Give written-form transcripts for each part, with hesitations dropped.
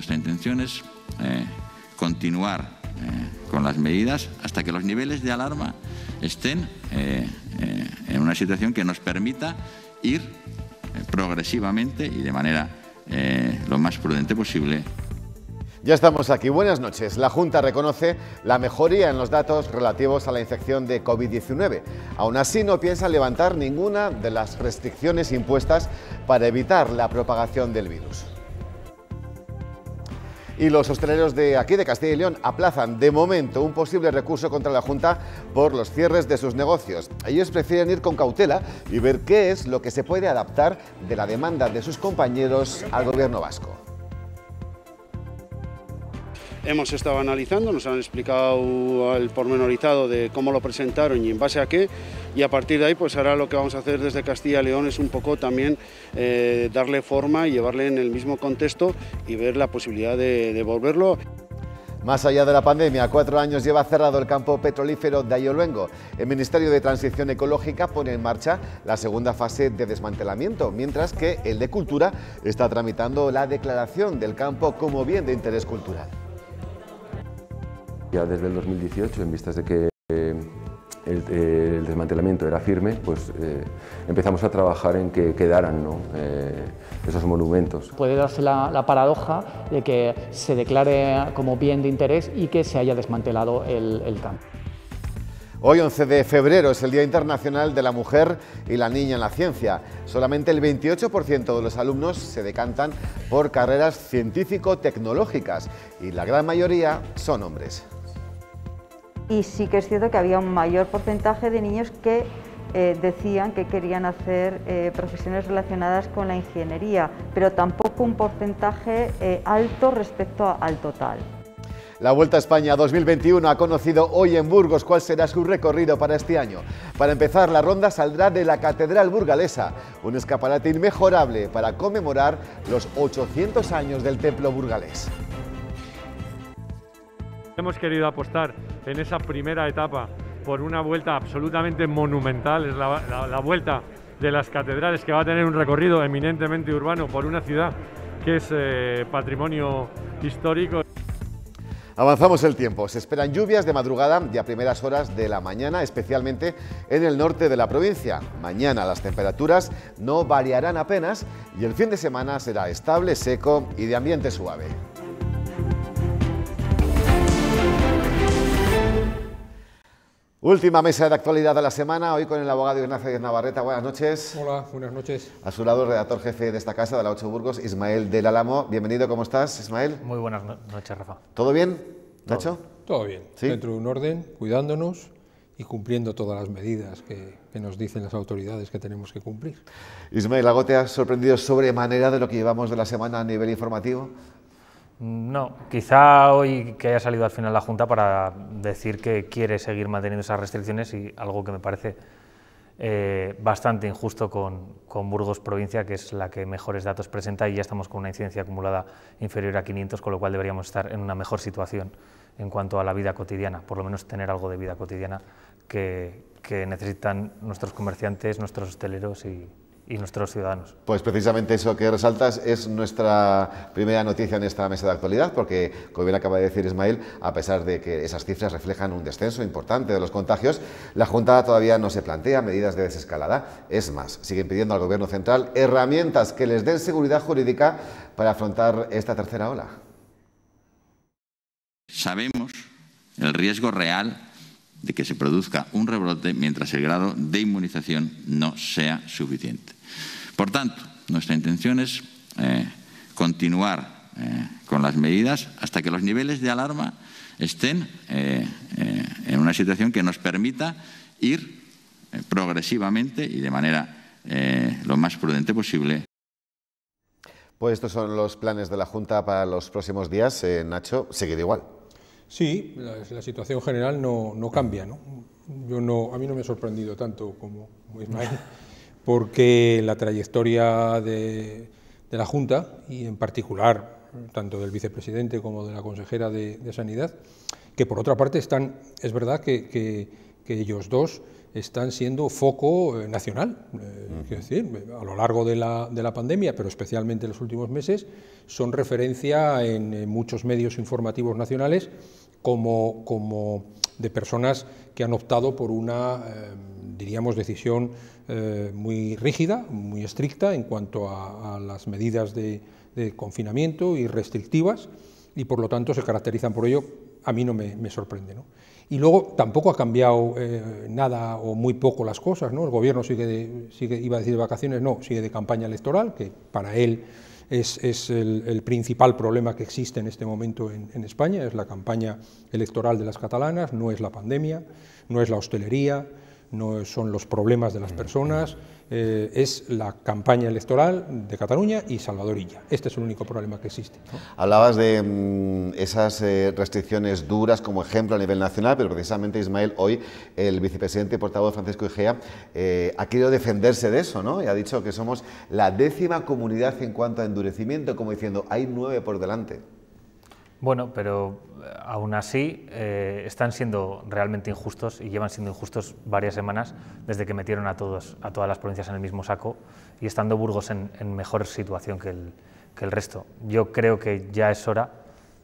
nuestra intención es continuar con las medidas hasta que los niveles de alarma estén en una situación que nos permita ir progresivamente y de manera lo más prudente posible. Ya estamos aquí. Buenas noches. La Junta reconoce la mejoría en los datos relativos a la infección de COVID-19. Aún así, no piensa levantar ninguna de las restricciones impuestas para evitar la propagación del virus. Y los hosteleros de aquí, de Castilla y León, aplazan de momento un posible recurso contra la Junta por los cierres de sus negocios. Ellos prefieren ir con cautela y ver qué es lo que se puede adaptar de la demanda de sus compañeros al gobierno vasco. Hemos estado analizando, nos han explicado el pormenorizado de cómo lo presentaron y en base a qué, y a partir de ahí pues ahora lo que vamos a hacer desde Castilla y León es un poco también darle forma y llevarle en el mismo contexto y ver la posibilidad de devolverlo. Más allá de la pandemia, 4 años lleva cerrado el campo petrolífero de Ayoluengo. El Ministerio de Transición Ecológica pone en marcha la segunda fase de desmantelamiento, mientras que el de Cultura está tramitando la declaración del campo como bien de interés cultural. Ya desde el 2018, en vistas de que el desmantelamiento era firme, pues empezamos a trabajar en que quedaran, ¿no?, esos monumentos. Puede darse la paradoja de que se declare como bien de interés y que se haya desmantelado el campo. Hoy, 11 de febrero, es el Día Internacional de la Mujer y la Niña en la Ciencia. Solamente el 28% de los alumnos se decantan por carreras científico-tecnológicas y la gran mayoría son hombres. Y sí que es cierto que había un mayor porcentaje de niños que decían que querían hacer profesiones relacionadas con la ingeniería, pero tampoco un porcentaje alto respecto al total. La Vuelta a España 2021 ha conocido hoy en Burgos cuál será su recorrido para este año. Para empezar, la ronda saldrá de la Catedral Burgalesa, un escaparate inmejorable para conmemorar los 800 años del templo burgalés. Hemos querido apostar en esa primera etapa por una vuelta absolutamente monumental, es la vuelta de las catedrales, que va a tener un recorrido eminentemente urbano por una ciudad que es patrimonio histórico. Avanzamos el tiempo. Se esperan lluvias de madrugada y a primeras horas de la mañana, especialmente en el norte de la provincia. Mañana las temperaturas no variarán apenas y el fin de semana será estable, seco y de ambiente suave. Última mesa de actualidad de la semana, hoy con el abogado Ignacio Díez Navarrete. Buenas noches. Hola, buenas noches. A su lado, el redactor jefe de esta casa, de la 8 Burgos, Ismael del Álamo. Bienvenido, ¿cómo estás, Ismael? Muy buenas noches, Rafa. ¿Todo bien, Nacho? Todo bien, ¿Sí? Dentro de un orden, cuidándonos y cumpliendo todas las medidas que nos dicen las autoridades que tenemos que cumplir. Ismael, ¿algo te ha sorprendido sobremanera de lo que llevamos de la semana a nivel informativo? No, quizá hoy que haya salido al final la Junta para decir que quiere seguir manteniendo esas restricciones, y algo que me parece bastante injusto con Burgos provincia, que es la que mejores datos presenta, y ya estamos con una incidencia acumulada inferior a 500, con lo cual deberíamos estar en una mejor situación en cuanto a la vida cotidiana, por lo menos tener algo de vida cotidiana que necesitan nuestros comerciantes, nuestros hosteleros y nuestros ciudadanos. Pues precisamente eso que resaltas es nuestra primera noticia en esta mesa de actualidad, porque, como bien acaba de decir Ismael, a pesar de que esas cifras reflejan un descenso importante de los contagios, la Junta todavía no se plantea medidas de desescalada. Es más, siguen pidiendo al Gobierno central herramientas que les den seguridad jurídica para afrontar esta tercera ola. Sabemos el riesgo real de que se produzca un rebrote mientras el grado de inmunización no sea suficiente. Por tanto, nuestra intención es continuar con las medidas hasta que los niveles de alarma estén en una situación que nos permita ir progresivamente y de manera lo más prudente posible. Pues estos son los planes de la Junta para los próximos días. Nacho, seguir igual. Sí, la situación general no cambia, ¿no? A mí no me ha sorprendido tanto como Ismael, porque la trayectoria de la Junta, y en particular tanto del vicepresidente como de la consejera de Sanidad, que por otra parte es verdad que que ellos dos están siendo foco nacional. Quiero decir, a lo largo de la pandemia, pero especialmente en los últimos meses, son referencia en muchos medios informativos nacionales como de personas que han optado por una, diríamos, decisión muy rígida, muy estricta en cuanto a las medidas de confinamiento y restrictivas, y por lo tanto se caracterizan por ello. A mí no me sorprende, ¿no? Y luego tampoco ha cambiado nada o muy poco las cosas, ¿no? El gobierno sigue, iba a decir de vacaciones, no, sigue de campaña electoral, que para él es el principal problema que existe en este momento en España, es la campaña electoral de las catalanas, no es la pandemia, no es la hostelería, no son los problemas de las personas, es la campaña electoral de Cataluña y Salvador Illa. Este es el único problema que existe, ¿no? Hablabas de esas restricciones duras como ejemplo a nivel nacional, pero precisamente, Ismael, hoy el vicepresidente y portavoz Francisco Igea ha querido defenderse de eso, ¿no? Y ha dicho que somos la 10ª comunidad en cuanto a endurecimiento, como diciendo, hay 9 por delante. Bueno, pero aún así están siendo realmente injustos y llevan siendo injustos varias semanas desde que metieron a todas las provincias en el mismo saco y estando Burgos en mejor situación que el resto. Yo creo que ya es hora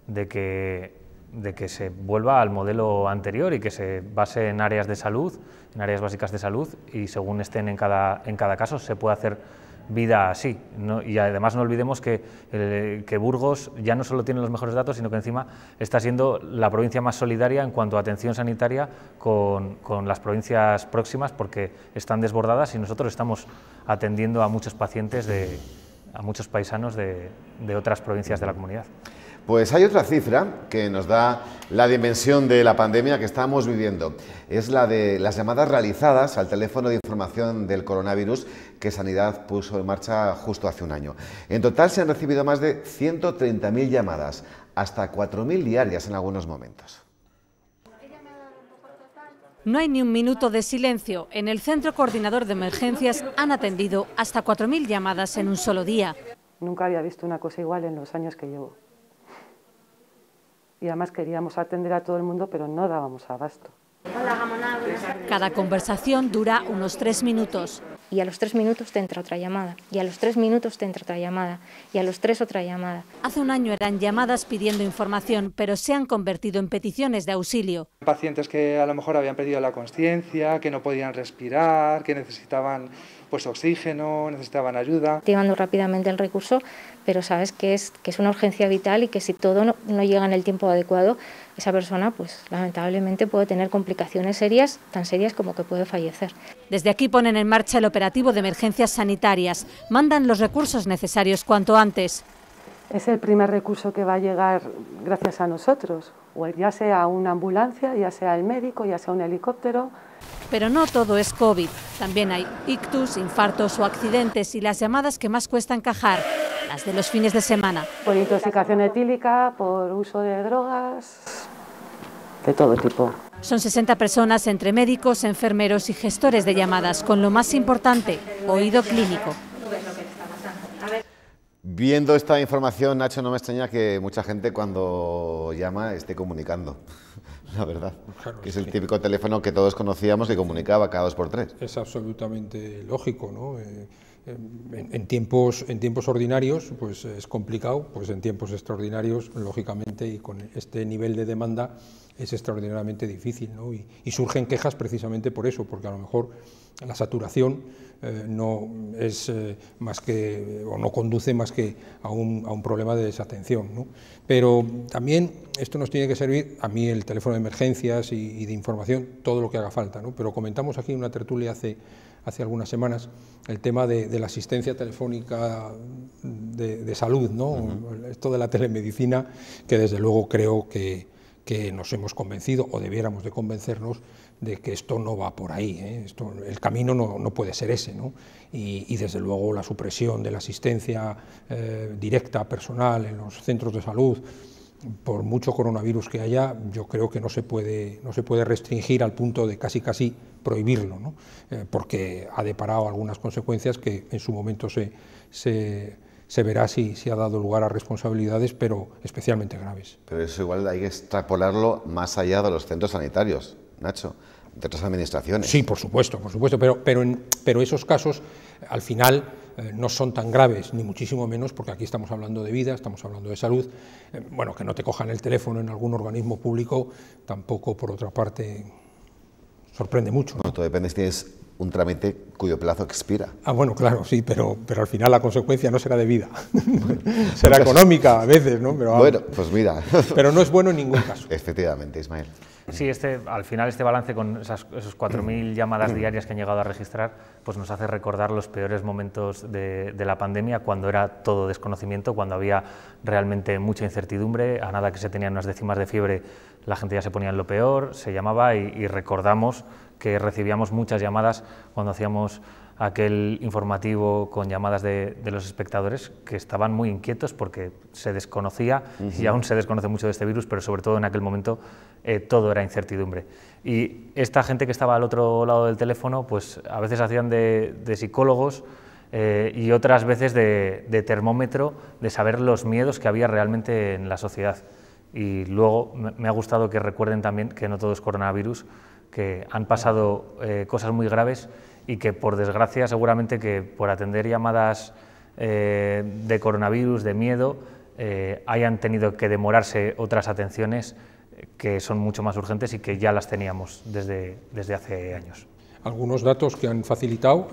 de que se vuelva al modelo anterior y que se base en áreas de salud, en áreas básicas de salud, y según estén en cada caso se puede hacer vida así, ¿no? Y además no olvidemos que Burgos ya no solo tiene los mejores datos, sino que encima está siendo la provincia más solidaria en cuanto a atención sanitaria con las provincias próximas, porque están desbordadas y nosotros estamos atendiendo a muchos pacientes, a muchos paisanos de otras provincias de la comunidad. Pues hay otra cifra que nos da la dimensión de la pandemia que estamos viviendo. Es la de las llamadas realizadas al teléfono de información del coronavirus que Sanidad puso en marcha justo hace un año. En total se han recibido más de 130.000 llamadas, hasta 4.000 diarias en algunos momentos. No hay ni un minuto de silencio. En el Centro Coordinador de Emergencias han atendido hasta 4.000 llamadas en un solo día. Nunca había visto una cosa igual en los años que llevo. Y además queríamos atender a todo el mundo, pero no dábamos abasto. Cada conversación dura unos 3 minutos. Y a los 3 minutos te entra otra llamada, y a los 3 minutos te entra otra llamada, y a los 3 otra llamada. Hace un año eran llamadas pidiendo información, pero se han convertido en peticiones de auxilio. Pacientes que a lo mejor habían perdido la consciencia, que no podían respirar, que necesitaban oxígeno, necesitaban ayuda. Activando rápidamente el recurso, pero sabes que es una urgencia vital y que si todo no llega en el tiempo adecuado, esa persona pues lamentablemente puede tener complicaciones serias, tan serias como que puede fallecer. Desde aquí ponen en marcha el operativo de emergencias sanitarias, mandan los recursos necesarios cuanto antes. Es el primer recurso que va a llegar gracias a nosotros, o ya sea una ambulancia, ya sea el médico, ya sea un helicóptero. Pero no todo es COVID, también hay ictus, infartos o accidentes y las llamadas que más cuesta encajar, las de los fines de semana. Por intoxicación etílica, por uso de drogas, de todo tipo. Son 60 personas entre médicos, enfermeros y gestores de llamadas, con lo más importante, oído clínico. Viendo esta información, Nacho, no me extraña que mucha gente cuando llama esté comunicando, la verdad, claro, que es el típico teléfono que todos conocíamos que comunicaba cada 2 por 3. Es absolutamente lógico, ¿no? En tiempos ordinarios pues es complicado, pues en tiempos extraordinarios, lógicamente, y con este nivel de demanda es extraordinariamente difícil, ¿no? Y surgen quejas precisamente por eso, porque a lo mejor la saturación no es más que, o no conduce más que a un problema de desatención, ¿no? Pero también esto nos tiene que servir, a mí el teléfono de emergencias y de información, todo lo que haga falta, ¿no? Pero comentamos aquí en una tertulia hace algunas semanas el tema de la asistencia telefónica de salud, ¿no? Esto de la telemedicina, que desde luego creo que nos hemos convencido, o debiéramos de convencernos, de que esto no va por ahí, ¿eh? El camino no puede ser ese, ¿no? Y desde luego la supresión de la asistencia directa, personal, en los centros de salud, por mucho coronavirus que haya, yo creo que no se puede restringir al punto de casi prohibirlo, ¿no? Porque ha deparado algunas consecuencias que en su momento se verá si ha dado lugar a responsabilidades, pero especialmente graves. Pero eso igual hay que extrapolarlo más allá de los centros sanitarios, Nacho. de otras administraciones. Sí, por supuesto, pero esos casos al final no son tan graves, ni muchísimo menos, porque aquí estamos hablando de vida, estamos hablando de salud. Bueno, que no te cojan el teléfono en algún organismo público tampoco, por otra parte, sorprende mucho, ¿no? Bueno, todo depende si tienes un trámite cuyo plazo expira. Ah, bueno, claro, sí, pero al final la consecuencia no será de vida, será económica a veces, ¿no? Pero, bueno, pues mira. Pero no es bueno en ningún caso. Efectivamente, Ismael. Sí, al final este balance con esos 4.000 llamadas diarias que han llegado a registrar, pues nos hace recordar los peores momentos de la pandemia, cuando era todo desconocimiento, cuando había realmente mucha incertidumbre, a nada que se tenían unas décimas de fiebre, la gente ya se ponía en lo peor, se llamaba y recordamos que recibíamos muchas llamadas cuando hacíamos aquel informativo con llamadas de los espectadores que estaban muy inquietos porque se desconocía, y aún se desconoce mucho de este virus, pero sobre todo en aquel momento todo era incertidumbre. Y esta gente que estaba al otro lado del teléfono, pues a veces hacían de psicólogos y otras veces de termómetro, de saber los miedos que había realmente en la sociedad. Y luego me ha gustado que recuerden también que no todo es coronavirus, que han pasado cosas muy graves y que, por desgracia, seguramente que por atender llamadas de coronavirus, de miedo, hayan tenido que demorarse otras atenciones que son mucho más urgentes y que ya las teníamos desde hace años. Algunos datos que han facilitado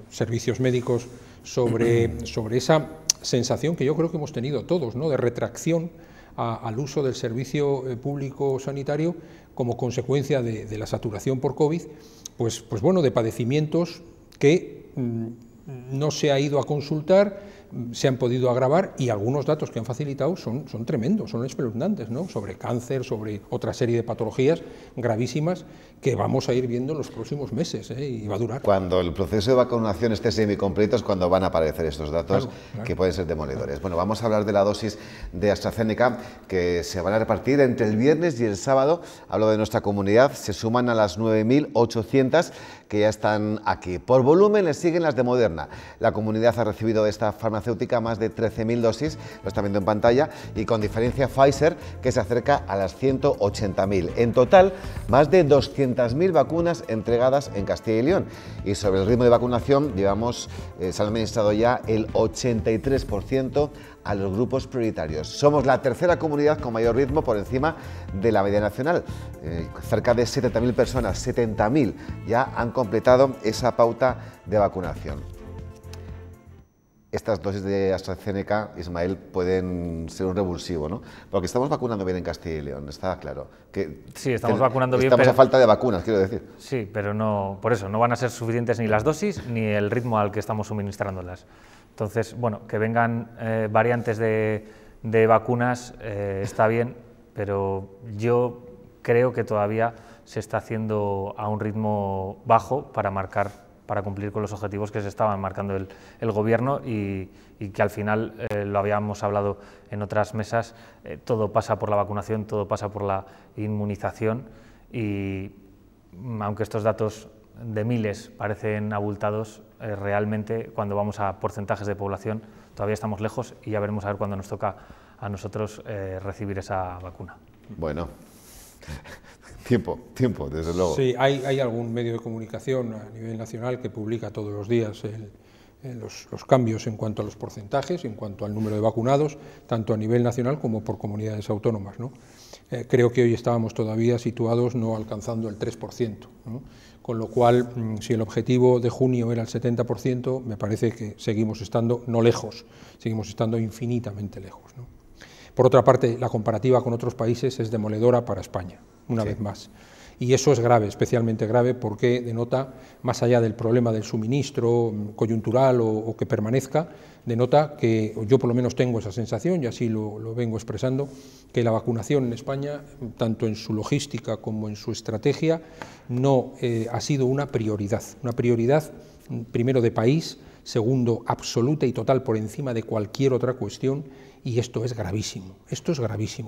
servicios médicos sobre esa sensación que yo creo que hemos tenido todos, ¿no?, de retracción al uso del servicio público sanitario como consecuencia de la saturación por COVID, pues bueno, de padecimientos que no se ha ido a consultar, se han podido agravar, y algunos datos que han facilitado son tremendos, son espeluznantes, ¿no?, sobre cáncer, sobre otra serie de patologías gravísimas que vamos a ir viendo en los próximos meses, y va a durar. Cuando el proceso de vacunación esté semicompleto es cuando van a aparecer estos datos, claro, que pueden ser demoledores. Bueno, vamos a hablar de la dosis de AstraZeneca que se van a repartir entre el viernes y el sábado. Hablo de nuestra comunidad, se suman a las 9.800 que ya están aquí. Por volumen les siguen las de Moderna. La comunidad ha recibido de esta farmacéutica más de 13.000 dosis, lo está viendo en pantalla, y con diferencia Pfizer, que se acerca a las 180.000. En total, más de 200.000 vacunas entregadas en Castilla y León. Y sobre el ritmo de vacunación, se han administrado ya el 83% a los grupos prioritarios. Somos la tercera comunidad con mayor ritmo por encima de la media nacional. Cerca de 70.000 personas, 70.000 ya han completado esa pauta de vacunación. Estas dosis de AstraZeneca, Ismael, pueden ser un revulsivo, ¿no? Porque estamos vacunando bien en Castilla y León, está claro. Sí, estamos vacunando bien. Estamos a falta de vacunas, quiero decir. Sí, pero no, por eso, no van a ser suficientes ni las dosis ni el ritmo al que estamos suministrándolas. Entonces, bueno, que vengan variantes de vacunas está bien, pero yo creo que todavía se está haciendo a un ritmo bajo para cumplir con los objetivos que se estaban marcando el Gobierno y que al final, lo habíamos hablado en otras mesas, todo pasa por la vacunación, todo pasa por la inmunización, y aunque estos datos de miles parecen abultados, realmente cuando vamos a porcentajes de población todavía estamos lejos, y ya veremos a ver cuándo nos toca a nosotros recibir esa vacuna. Bueno, tiempo, desde luego. Sí, hay algún medio de comunicación a nivel nacional que publica todos los días los cambios en cuanto a los porcentajes, en cuanto al número de vacunados, tanto a nivel nacional como por comunidades autónomas, ¿no? Creo que hoy estábamos todavía situados no alcanzando el 3%, ¿no? Con lo cual, si el objetivo de junio era el 70%, me parece que seguimos estando no lejos, seguimos estando infinitamente lejos, ¿no? Por otra parte, la comparativa con otros países es demoledora para España, una vez más. Y eso es grave, especialmente grave, porque denota, más allá del problema del suministro coyuntural o que permanezca, denota que, yo por lo menos tengo esa sensación, y así lo vengo expresando, que la vacunación en España, tanto en su logística como en su estrategia, no ha sido una prioridad primero de país, segundo, absoluta y total por encima de cualquier otra cuestión, y esto es gravísimo,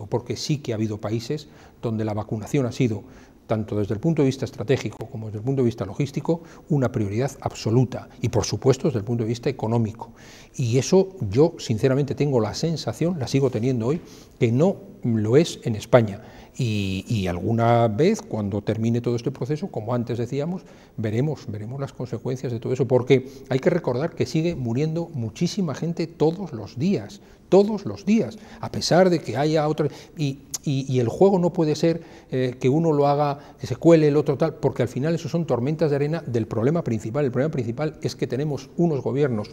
porque sí que ha habido países donde la vacunación ha sido, tanto desde el punto de vista estratégico como desde el punto de vista logístico, una prioridad absoluta, y por supuesto desde el punto de vista económico. Y eso yo sinceramente tengo la sensación, la sigo teniendo hoy, que no lo es en España. Y alguna vez, cuando termine todo este proceso, como antes decíamos, veremos las consecuencias de todo eso, porque hay que recordar que sigue muriendo muchísima gente todos los días, a pesar de que haya otro... Y el juego no puede ser que uno lo haga, que se cuele el otro tal, porque al final eso son tormentas de arena del problema principal. El problema principal es que tenemos unos gobiernos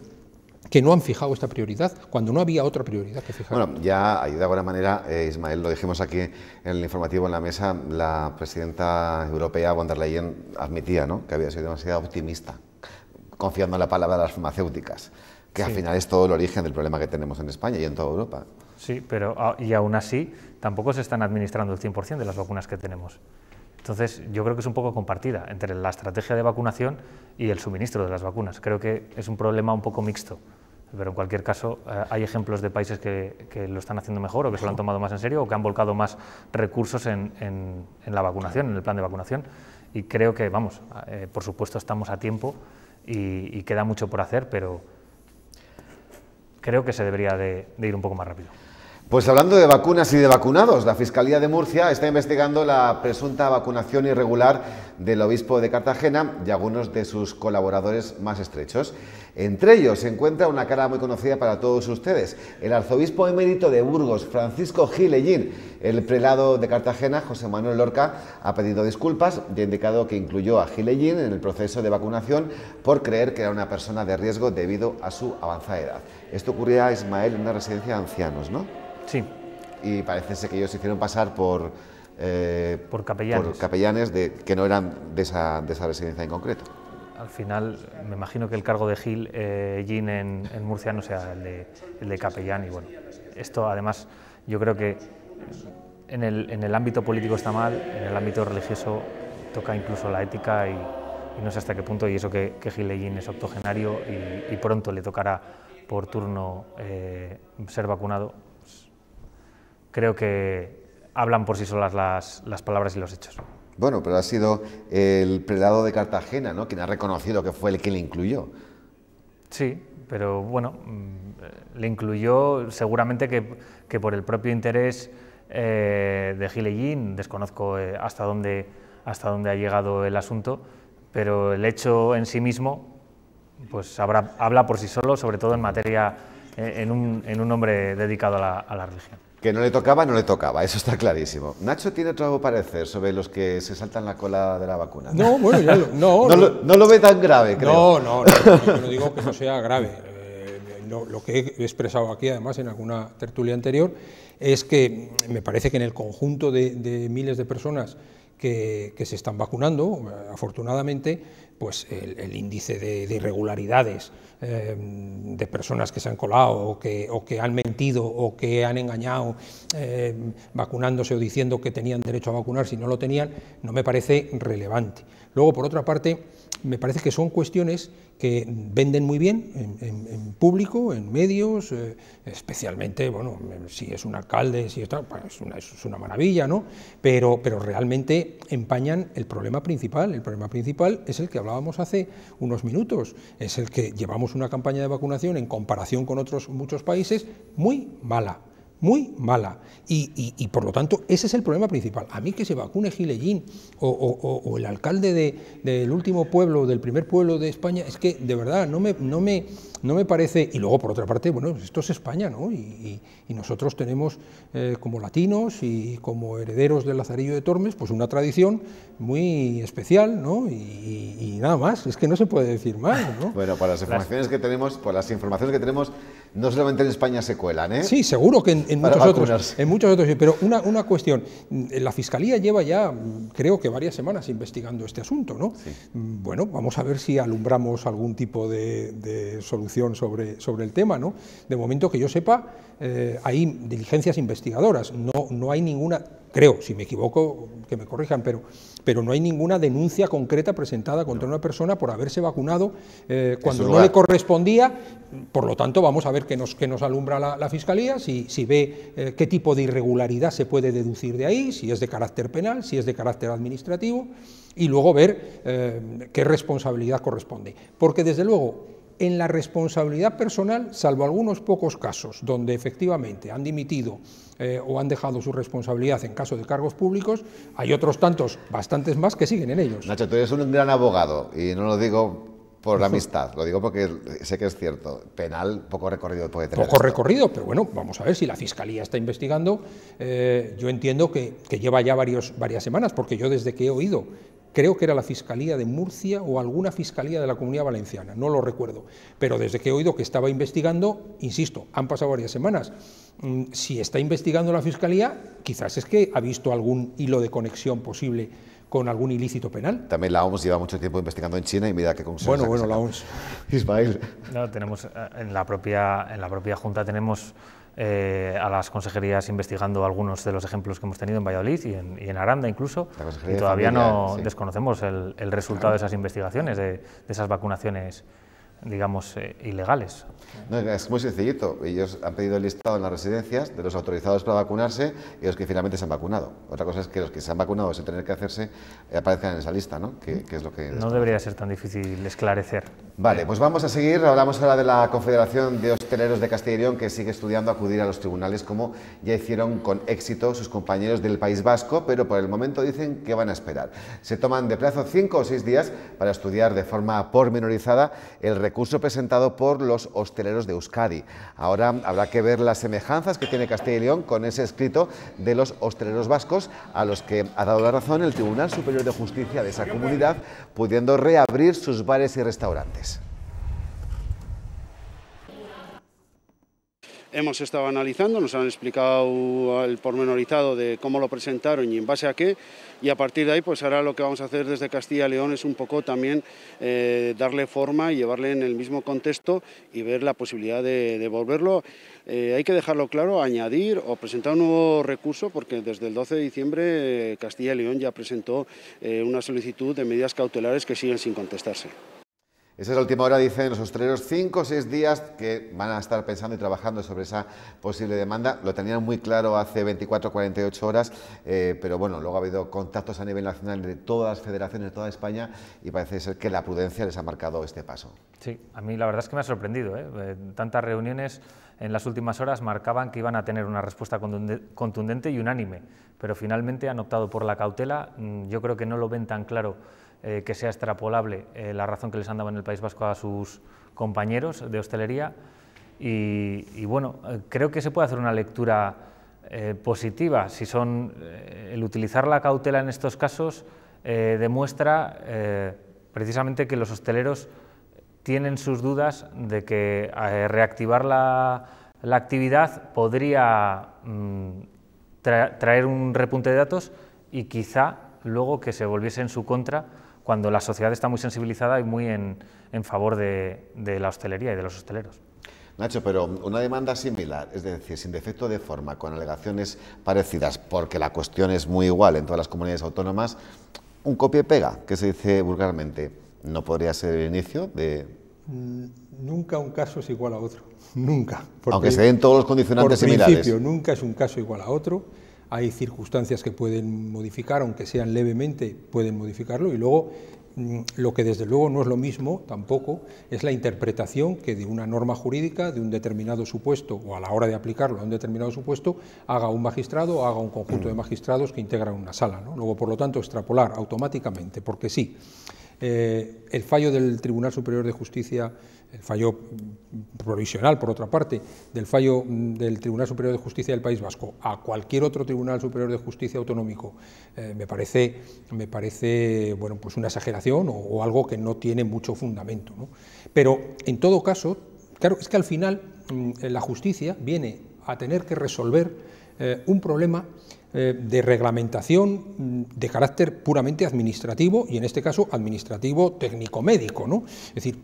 que no han fijado esta prioridad, cuando no había otra prioridad que fijar. Bueno, ya de alguna manera, Ismael, lo dijimos aquí en el informativo en la mesa, la presidenta europea von der Leyen admitía, ¿no?, que había sido demasiado optimista, confiando en la palabra de las farmacéuticas, que al final es todo el origen del problema que tenemos en España y en toda Europa. Sí, pero y aún así tampoco se están administrando el 100% de las vacunas que tenemos. Entonces, yo creo que es un poco compartida entre la estrategia de vacunación y el suministro de las vacunas. Creo que es un problema un poco mixto, pero en cualquier caso hay ejemplos de países que lo están haciendo mejor o que se lo han tomado más en serio o que han volcado más recursos en la vacunación, en el plan de vacunación. Y creo que, vamos, por supuesto estamos a tiempo y queda mucho por hacer, pero creo que se debería de ir un poco más rápido. Pues hablando de vacunas y de vacunados, la Fiscalía de Murcia está investigando la presunta vacunación irregular del obispo de Cartagena y algunos de sus colaboradores más estrechos. Entre ellos se encuentra una cara muy conocida para todos ustedes, el arzobispo emérito de Burgos, Francisco Gil Hellín. El prelado de Cartagena, José Manuel Lorca, ha pedido disculpas y ha indicado que incluyó a Gil Hellín en el proceso de vacunación por creer que era una persona de riesgo debido a su avanzada edad. Esto ocurría, Ismael, en una residencia de ancianos, ¿no? Sí. Y parece ser que ellos se hicieron pasar por capellanes que no eran de esa residencia en concreto. Al final, me imagino que el cargo de Gil Hellín en Murcia no sea el de capellán. Y bueno, esto además yo creo que en el ámbito político está mal, en el ámbito religioso toca incluso la ética y no sé hasta qué punto, y eso que Gil Hellín es octogenario y pronto le tocará por turno ser vacunado. Creo que hablan por sí solas las palabras y los hechos. Bueno, pero ha sido el prelado de Cartagena, ¿no?, quien ha reconocido que fue el que le incluyó. Sí, pero bueno, le incluyó seguramente que por el propio interés de Gil Hellín. Desconozco hasta dónde ha llegado el asunto, pero el hecho en sí mismo pues habla por sí solo, sobre todo en materia, en un hombre dedicado a la religión. Que no le tocaba, no le tocaba, eso está clarísimo. Nacho tiene otro parecer sobre los que se saltan la cola de la vacuna. No, bueno, ya no lo ve tan grave, creo. No, yo no digo que no sea grave. Lo que he expresado aquí, además, en alguna tertulia anterior, es que me parece que en el conjunto de miles de personas que se están vacunando, afortunadamente, pues el índice de irregularidades, de personas que se han colado o que han mentido o que han engañado vacunándose o diciendo que tenían derecho a vacunar si no lo tenían, no me parece relevante. Luego, por otra parte, me parece que son cuestiones que venden muy bien en público, en medios, especialmente, bueno, si es un alcalde, si está, pues es una maravilla, ¿no? Pero realmente empañan el problema principal. El problema principal es el que hablábamos hace unos minutos, es el que llevamos una campaña de vacunación en comparación con otros muchos países muy mala. Y por lo tanto ese es el problema principal. A mí que se vacune Gil Hellín o el alcalde del último pueblo, del primer pueblo de España, es que de verdad no me parece. Y luego, por otra parte, bueno, esto es España, ¿no? Y nosotros tenemos como latinos y como herederos del Lazarillo de Tormes, pues una tradición muy especial, ¿no? Y nada más, es que no se puede decir más, ¿no? Bueno, por las informaciones que tenemos, no solamente en España se cuelan, ¿eh? Sí, seguro que en muchos otros, pero una cuestión, la Fiscalía lleva ya, creo que varias semanas investigando este asunto, ¿no? Sí. Bueno, vamos a ver si alumbramos algún tipo de solución sobre el tema, ¿no? De momento, que yo sepa, hay diligencias investigadoras, no hay ninguna, creo, si me equivoco, que me corrijan, pero no hay ninguna denuncia concreta presentada contra una persona por haberse vacunado cuando no le correspondía. Por lo tanto, vamos a ver qué nos alumbra la Fiscalía, si ve qué tipo de irregularidad se puede deducir de ahí, si es de carácter penal, si es de carácter administrativo, y luego ver qué responsabilidad corresponde. Porque, desde luego, en la responsabilidad personal, salvo algunos pocos casos donde efectivamente han dimitido o han dejado su responsabilidad en caso de cargos públicos, hay otros tantos, bastantes más, que siguen en ellos. Nacho, tú eres un gran abogado, y no lo digo por la amistad, lo digo porque sé que es cierto. Penal, poco recorrido puede tener. Poco recorrido, pero bueno, vamos a ver si la Fiscalía está investigando. Yo entiendo que lleva ya varias semanas, porque yo desde que he oído, creo que era la Fiscalía de Murcia o alguna Fiscalía de la Comunidad Valenciana, no lo recuerdo, pero desde que he oído que estaba investigando, insisto, han pasado varias semanas. Si está investigando la Fiscalía, quizás es que ha visto algún hilo de conexión posible con algún ilícito penal. También la OMS lleva mucho tiempo investigando en China y mira qué consecuencias. Bueno, la OMS. Ismael. No, tenemos en la propia Junta tenemos a las consejerías investigando algunos de los ejemplos que hemos tenido en Valladolid y en Aranda incluso, y todavía no desconocemos el resultado de esas investigaciones, de esas vacunaciones, digamos, ilegales. No, es muy sencillito. Ellos han pedido el listado en las residencias de los autorizados para vacunarse y los que finalmente se han vacunado. Otra cosa es que los que se han vacunado sin tener que hacerse aparezcan en esa lista, ¿no? Que es lo que... No debería ser tan difícil esclarecer. Vale, pues vamos a seguir. Hablamos ahora de la Confederación de Hosteleros de Castilla y León, que sigue estudiando acudir a los tribunales, como ya hicieron con éxito sus compañeros del País Vasco, pero por el momento dicen que van a esperar. Se toman de plazo 5 o 6 días para estudiar de forma pormenorizada el recurso presentado por los hosteleros de Euskadi. Ahora habrá que ver las semejanzas que tiene Castilla y León con ese escrito de los hosteleros vascos, a los que ha dado la razón el Tribunal Superior de Justicia de esa comunidad, pudiendo reabrir sus bares y restaurantes. Hemos estado analizando, nos han explicado el pormenorizado de cómo lo presentaron y en base a qué, y a partir de ahí pues ahora lo que vamos a hacer desde Castilla y León es un poco también darle forma y llevarle en el mismo contexto y ver la posibilidad de devolverlo. Hay que dejarlo claro, añadir o presentar un nuevo recurso, porque desde el 12 de diciembre Castilla y León ya presentó una solicitud de medidas cautelares que siguen sin contestarse. Esa es la última hora, dicen los hosteleros, 5 o 6 días que van a estar pensando y trabajando sobre esa posible demanda. Lo tenían muy claro hace 24 o 48 horas, pero bueno, luego ha habido contactos a nivel nacional de todas las federaciones de toda España y parece ser que la prudencia les ha marcado este paso. Sí, a mí la verdad es que me ha sorprendido. Tantas reuniones en las últimas horas marcaban que iban a tener una respuesta contundente y unánime, pero finalmente han optado por la cautela. Yo creo que no lo ven tan claro que sea extrapolable la razón que les han dado en el País Vasco a sus compañeros de hostelería y bueno, creo que se puede hacer una lectura positiva. Si son el utilizar la cautela en estos casos demuestra precisamente que los hosteleros tienen sus dudas de que reactivar la actividad podría traer un repunte de datos y quizá luego que se volviese en su contra cuando la sociedad está muy sensibilizada y muy en favor de la hostelería y de los hosteleros. Nacho, pero una demanda similar, es decir, sin defecto de forma, con alegaciones parecidas, porque la cuestión es muy igual en todas las comunidades autónomas, un copia y pega, que se dice vulgarmente, ¿no podría ser el inicio de...? Nunca un caso es igual a otro, nunca. Aunque se den todos los condicionantes similares. Por principio, nunca es un caso igual a otro. Hay circunstancias que pueden modificar, aunque sean levemente, pueden modificarlo, y luego lo que desde luego no es lo mismo tampoco es la interpretación que de una norma jurídica, de un determinado supuesto, o a la hora de aplicarlo a un determinado supuesto, haga un magistrado o haga un conjunto de magistrados que integran una sala, ¿no? Luego, por lo tanto, extrapolar automáticamente, porque sí, el fallo del Tribunal Superior de Justicia, el fallo provisional, por otra parte, del fallo del Tribunal Superior de Justicia del País Vasco a cualquier otro Tribunal Superior de Justicia autonómico, me parece bueno, pues una exageración o algo que no tiene mucho fundamento, ¿no? Pero, en todo caso, claro, es que al final la justicia viene a tener que resolver un problema de reglamentación de carácter puramente administrativo y en este caso administrativo técnico-médico, ¿no? Es decir,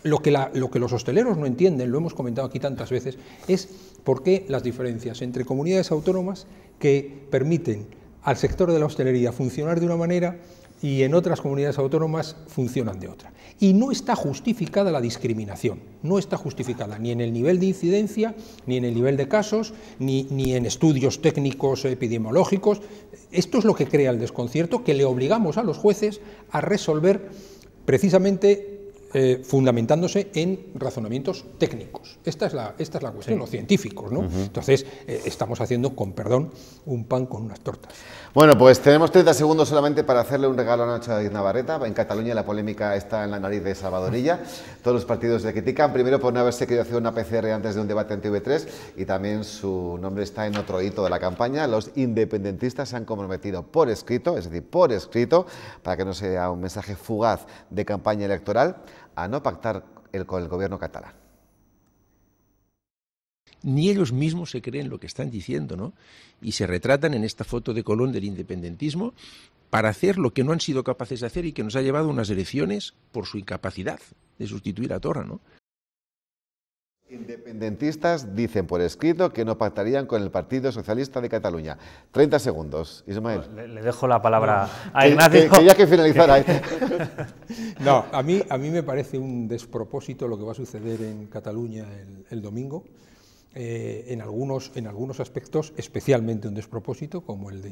lo que los hosteleros no entienden, lo hemos comentado aquí tantas veces, es por qué las diferencias entre comunidades autónomas que permiten al sector de la hostelería funcionar de una manera y en otras comunidades autónomas funcionan de otra. Y no está justificada la discriminación, no está justificada ni en el nivel de incidencia, ni en el nivel de casos, ni en estudios técnicos epidemiológicos. Esto es lo que crea el desconcierto, que le obligamos a los jueces a resolver precisamente fundamentándose en razonamientos técnicos. Esta es la cuestión, los científicos, ¿no? Entonces, estamos haciendo, con perdón, un pan con unas tortas. Bueno, pues tenemos 30 segundos solamente para hacerle un regalo a Nacho Navarrete. En Cataluña la polémica está en la nariz de Salvadorilla. Todos los partidos le critican, primero por no haberse querido hacer una PCR antes de un debate en TV3, y también su nombre está en otro hito de la campaña. Los independentistas se han comprometido por escrito, es decir, por escrito, para que no sea un mensaje fugaz de campaña electoral, a no pactar con el gobierno catalán. Ni ellos mismos se creen lo que están diciendo, ¿no? Y se retratan en esta foto de Colón del independentismo para hacer lo que no han sido capaces de hacer y que nos ha llevado a unas elecciones por su incapacidad de sustituir a Torra, ¿no? Independentistas dicen por escrito que no pactarían con el Partido Socialista de Cataluña. 30 segundos, Ismael. Le dejo la palabra a Ignacio. Que ya que finalizara. No, a mí me parece un despropósito lo que va a suceder en Cataluña el domingo. En algunos aspectos, especialmente un despropósito, como el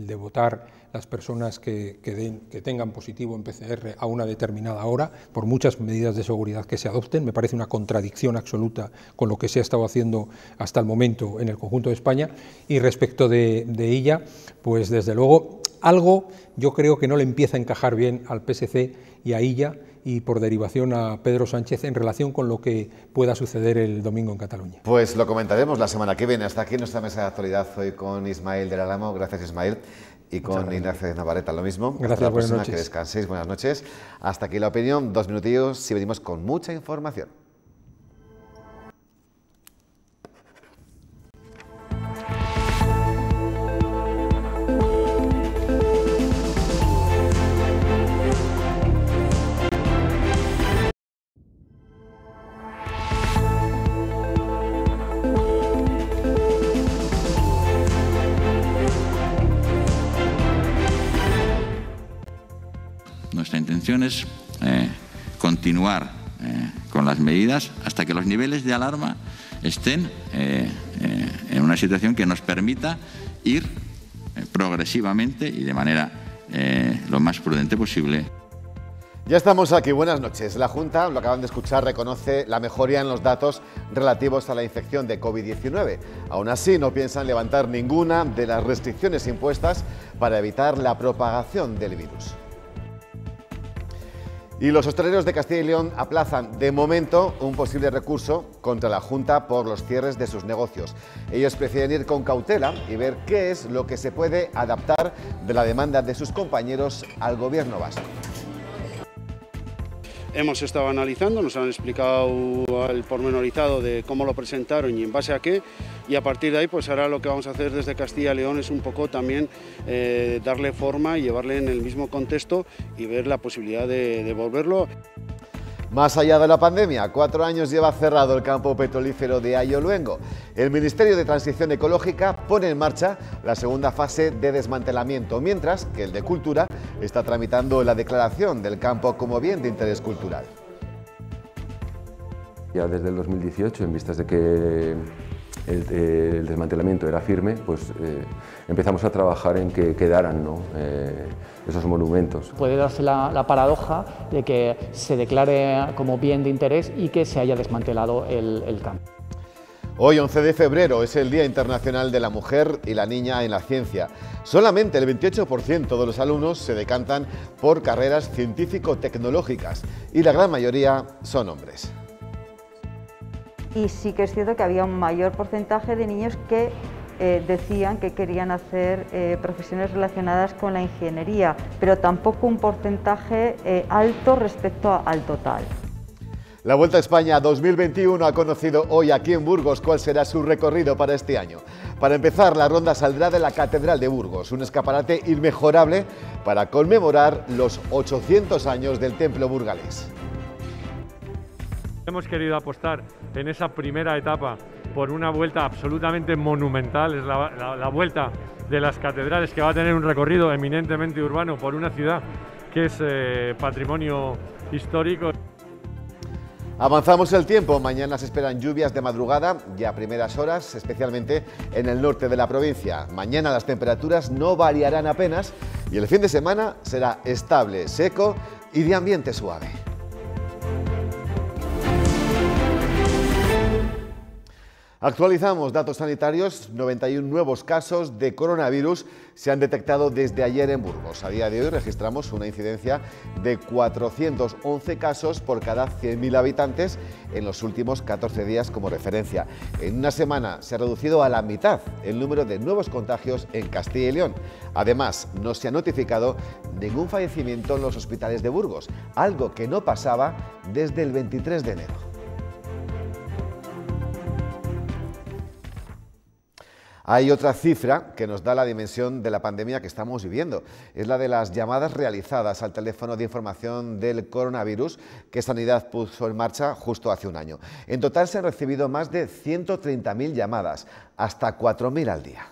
de votar las personas que tengan positivo en PCR a una determinada hora, por muchas medidas de seguridad que se adopten. Me parece una contradicción absoluta con lo que se ha estado haciendo hasta el momento en el conjunto de España. Y respecto de ella, pues desde luego algo yo creo que no le empieza a encajar bien al PSC y a ella, y por derivación a Pedro Sánchez, en relación con lo que pueda suceder el domingo en Cataluña. Pues lo comentaremos la semana que viene. Hasta aquí nuestra mesa de actualidad hoy con Ismael del Álamo. Gracias, Ismael. Y con Ignacio Navarrete lo mismo. Gracias, hasta la buenas próxima, noches. Que descanséis, buenas noches. Hasta aquí la opinión, 2 minutillos y venimos con mucha información. Nuestra intención es continuar con las medidas hasta que los niveles de alarma estén en una situación que nos permita ir progresivamente y de manera lo más prudente posible. Ya estamos aquí, buenas noches. La Junta, lo acaban de escuchar, reconoce la mejoría en los datos relativos a la infección de COVID-19. Aún así, no piensan levantar ninguna de las restricciones impuestas para evitar la propagación del virus. Y los hosteleros de Castilla y León aplazan de momento un posible recurso contra la Junta por los cierres de sus negocios. Ellos prefieren ir con cautela y ver qué es lo que se puede adaptar de la demanda de sus compañeros al gobierno vasco. Hemos estado analizando, nos han explicado el pormenorizado de cómo lo presentaron y en base a qué, y a partir de ahí pues ahora lo que vamos a hacer desde Castilla y León es un poco también darle forma y llevarle en el mismo contexto y ver la posibilidad de devolverlo. Más allá de la pandemia, 4 años lleva cerrado el campo petrolífero de Ayo Luengo. El Ministerio de Transición Ecológica pone en marcha la segunda fase de desmantelamiento, mientras que el de Cultura está tramitando la declaración del campo como bien de interés cultural. Ya desde el 2018, en vistas de que el desmantelamiento era firme, pues empezamos a trabajar en que quedaran, ¿no? Esos monumentos. Puede darse la paradoja de que se declare como bien de interés y que se haya desmantelado el campo. Hoy, 11 de febrero, es el Día Internacional de la Mujer y la Niña en la Ciencia. Solamente el 28% de los alumnos se decantan por carreras científico-tecnológicas y la gran mayoría son hombres. Y sí que es cierto que había un mayor porcentaje de niños que decían que querían hacer profesiones relacionadas con la ingeniería, pero tampoco un porcentaje alto respecto al total. La Vuelta a España 2021 ha conocido hoy aquí en Burgos cuál será su recorrido para este año. Para empezar, la ronda saldrá de la Catedral de Burgos, un escaparate inmejorable para conmemorar los 800 años del templo burgalés. Hemos querido apostar en esa primera etapa por una vuelta absolutamente monumental, es la vuelta de las catedrales, que va a tener un recorrido eminentemente urbano por una ciudad que es patrimonio histórico. Avanzamos el tiempo, mañana se esperan lluvias de madrugada y a primeras horas, especialmente en el norte de la provincia. Mañana las temperaturas no variarán apenas y el fin de semana será estable, seco y de ambiente suave. Actualizamos datos sanitarios. 91 nuevos casos de coronavirus se han detectado desde ayer en Burgos. A día de hoy registramos una incidencia de 411 casos por cada 100.000 habitantes en los últimos 14 días como referencia. En una semana se ha reducido a la mitad el número de nuevos contagios en Castilla y León. Además, no se ha notificado ningún fallecimiento en los hospitales de Burgos, algo que no pasaba desde el 23 de enero. Hay otra cifra que nos da la dimensión de la pandemia que estamos viviendo. Es la de las llamadas realizadas al teléfono de información del coronavirus que Sanidad puso en marcha justo hace un año. En total se han recibido más de 130.000 llamadas, hasta 4.000 al día.